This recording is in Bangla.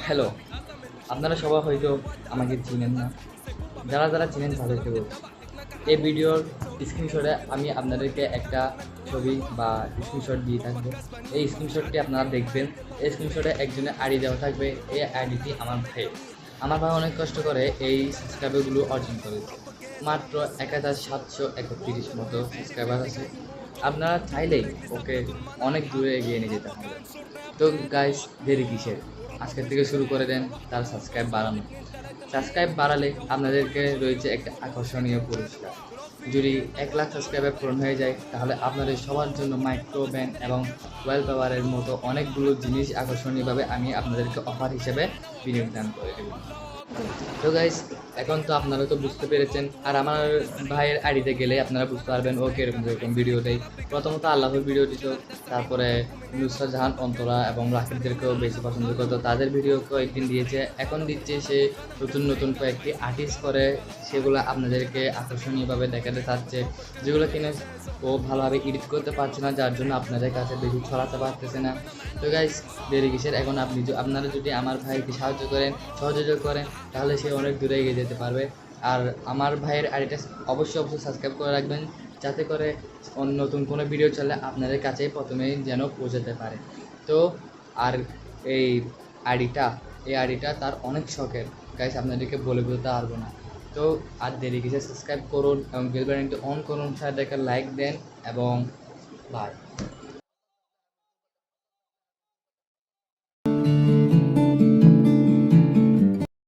হ্যালো, আপনারা সবাই হয়তো আমাকে চিনেন না। যারা যারা চিনেন তাদেরকে বলছি, এই ভিডিওর স্ক্রিনশটে আমি আপনাদেরকে একটা ছবি বা স্ক্রিনশট দিয়ে থাকবো। এই স্ক্রিনশটটি আপনারা দেখবেন। এই স্ক্রিনশটে একজনের আইডি দেওয়া থাকবে। এই আইডিটি আমার ভাই অনেক কষ্ট করে এই সাবস্ক্রাইবারগুলো অর্জন করেছে। মাত্র 1731 মতো সাবস্ক্রাইবার আছে। আপনারা চাইলেই ওকে অনেক দূরে এগিয়ে নিয়ে যেতে পারবেন। তো গাইস, দেরি কিসের? আজকের থেকে শুরু করে দেন তার সাবস্ক্রাইব বাড়ানো। সাবস্ক্রাইব বাড়ালে আপনাদেরকে রয়েছে একটা আকর্ষণীয় পুরস্কার। যদি 1 লাখ সাবস্ক্রাইবার পূরণ হয়ে যায়, তাহলে আপনাদের সবার জন্য মাইক্রো ব্যান এবং ওয়েল পাওয়ারের মতো অনেকগুলো জিনিস আকর্ষণীয়ভাবে আমি আপনাদেরকে অফার হিসেবে বিনিয়োগ দান করে দেব। তো গাইস, এখন তো আপনারা তো বুঝতে পেরেছেন, আর আমার ভাইয়ের আইডিতে গেলে আপনারা বুঝতে পারবেন ও কিরকম ভিডিও দেয়। প্রথমত আল্লাহর ভিডিও দিত, তারপরে নুসরাত জাহান, অন্তরা এবং রাকিবদেরকেও বেশি পছন্দ করতো, তাদের ভিডিও কয়েকদিন দিয়েছে। এখন দিচ্ছে সে নতুন নতুন কয়েকটি আর্টিস্ট করে, সেগুলো আপনাদেরকে আকর্ষণীয়ভাবে দেখাতে চাচ্ছে, যেগুলো কিনে ও ভালোভাবে এডিট করতে পারছে না, যার জন্য আপনাদের কাছে বেশি ছড়াতে পারতেছে না। তো গাইস, দেরি কিসের? এখন আপনারা যদি আমার ভাইকে সহযোগিতা করেন, তাহলে সে অনেক দূরে এগিয়ে যেতে পারবে। আর আমার ভাইয়ের আইডিটা অবশ্যই সাবস্ক্রাইব করে রাখবেন, যাতে করে নতুন কোনো ভিডিও চলে আপনাদের কাছেই প্রথমেই যেন পৌঁছাতে পারে। তো আর এই আইডিটা তার অনেক শখের গাইস, আপনাদেরকে বলে বলতে পারবো না। তো আর দেরি কিসে? সাবস্ক্রাইব করুন এবং বেল বাটনটি অন করুন, সাথে লাইক দেন এবং বাই।